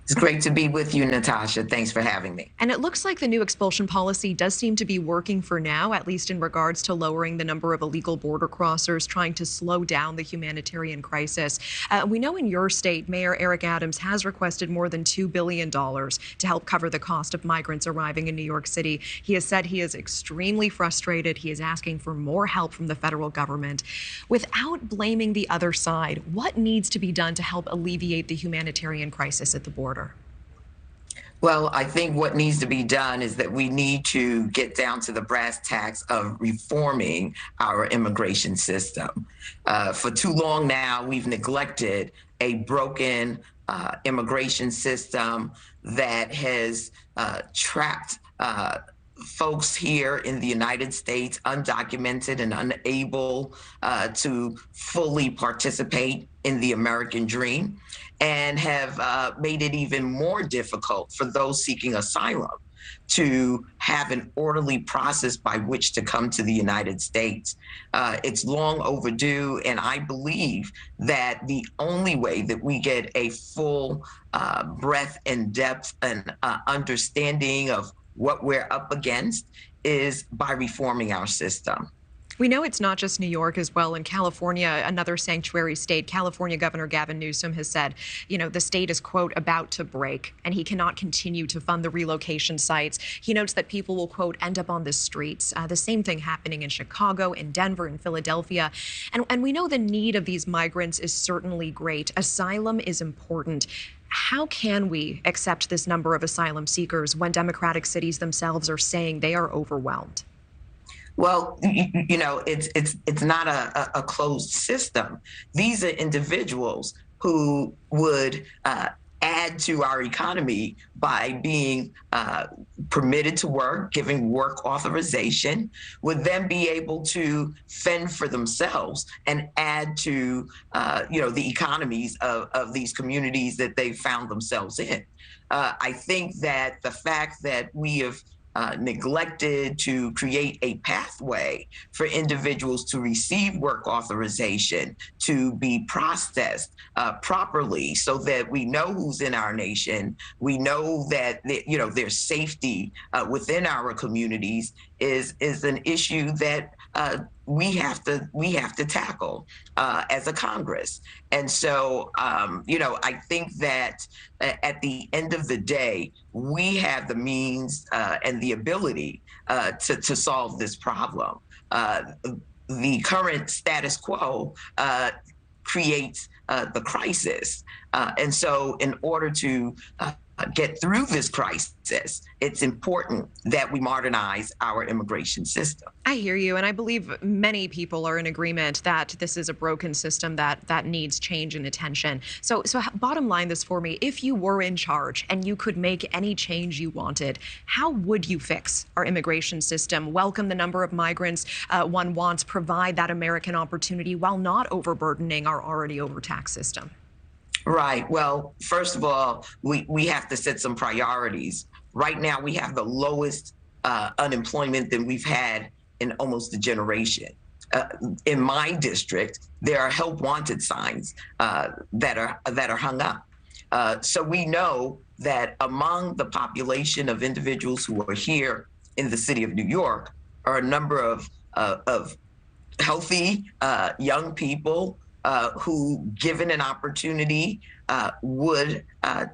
It's great to be with you, Natasha. Thanks for having me. And it looks like the new expulsion policy does seem to be working for now, at least in regards to lowering the number of illegal border crossers, trying to slow down the humanitarian crisis. We know in your state, Mayor Eric Adams has requested more than $2 billion to help cover the cost of migrants arriving in New York City. He has said he is extremely frustrated. He is asking for more help from the federal government. Without blaming the other side, what needs to be done to help alleviate the humanitarian crisis at the border? Well, I think what needs to be done is that we need to get down to the brass tacks of reforming our immigration system. For too long now, we've neglected a broken immigration system that has trapped folks here in the United States, undocumented and unable to fully participate in the American dream, and have made it even more difficult for those seeking asylum to have an orderly process by which to come to the United States. It's long overdue, and I believe that the only way that we get a full breadth and depth and understanding of what we're up against is by reforming our system. We know it's not just New York as well. In California, another sanctuary state, California Governor Gavin Newsom has said, the state is, quote, about to break, and he cannot continue to fund the relocation sites. He notes that people will, quote, end up on the streets. The same thing happening in Chicago, in Denver, in Philadelphia. And we know the need of these migrants is certainly great. Asylum is important. How can we accept this number of asylum seekers when democratic cities themselves are saying they are overwhelmed? Well, it's not a closed system. These are individuals who would add to our economy by being permitted to work, giving work authorization, would then be able to fend for themselves and add to, the economies of these communities that they found themselves in. I think that the fact that we have neglected to create a pathway for individuals to receive work authorization, to be processed properly so that we know who's in our nation, we know that their safety within our communities is an issue that we have to tackle as a Congress. And so, I think that at the end of the day, we have the means and the ability to solve this problem. The current status quo creates the crisis. And so in order to get through this crisis, it's important that we modernize our immigration system. I hear you, and I believe many people are in agreement that this is a broken system that needs change and attention. So bottom line this for me, if you were in charge and you could make any change you wanted, how would you fix our immigration system, welcome the number of migrants one wants, provide that American opportunity while not overburdening our already overtaxed system? Right. Well, first of all, we have to set some priorities. Right now, we have the lowest unemployment than we've had in almost a generation. In my district, there are help wanted signs that are hung up. So we know that among the population of individuals who are here in the city of New York are a number of healthy young people who, given an opportunity, would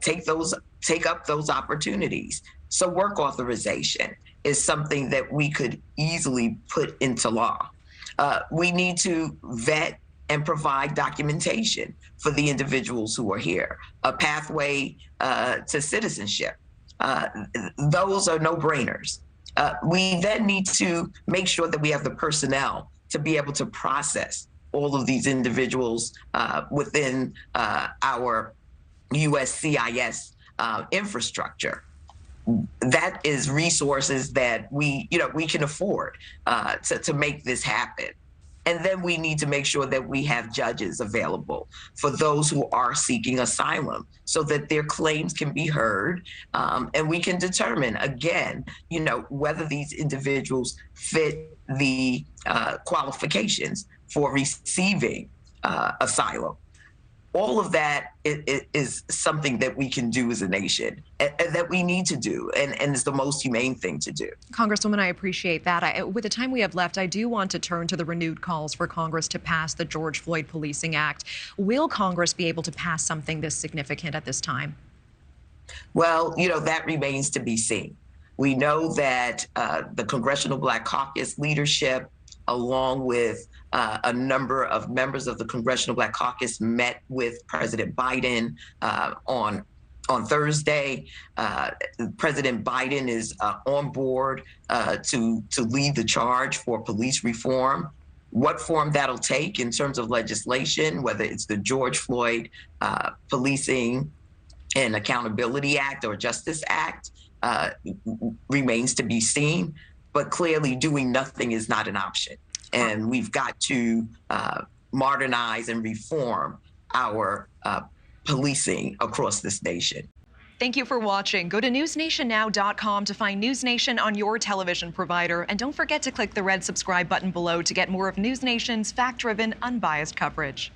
take up those opportunities. So work authorization is something that we could easily put into law. We need to vet and provide documentation for the individuals who are here, a pathway to citizenship. Those are no-brainers. We then need to make sure that we have the personnel to be able to process all of these individuals within our USCIS infrastructure. That is resources that we can afford to make this happen. And then we need to make sure that we have judges available for those who are seeking asylum so that their claims can be heard, and we can determine, again, whether these individuals fit the qualifications for receiving asylum. all of that is something that we can do as a nation, and that we need to do, and is the most humane thing to do. Congresswoman, I appreciate that. With the time we have left, I do want to turn to the renewed calls for Congress to pass the George Floyd Policing Act. Will Congress be able to pass something this significant at this time? Well, that remains to be seen. We know that the Congressional Black Caucus leadership, along with a number of members of the Congressional Black Caucus, met with President Biden on Thursday. President Biden is on board to lead the charge for police reform. What form that'll take in terms of legislation, whether it's the George Floyd Policing and Accountability Act or Justice Act, remains to be seen. But clearly, doing nothing is not an option. And we've got to modernize and reform our policing across this nation. Thank you for watching. Go to newsnationnow.com to find NewsNation on your television provider. And don't forget to click the red subscribe button below to get more of NewsNation's fact-driven, unbiased coverage.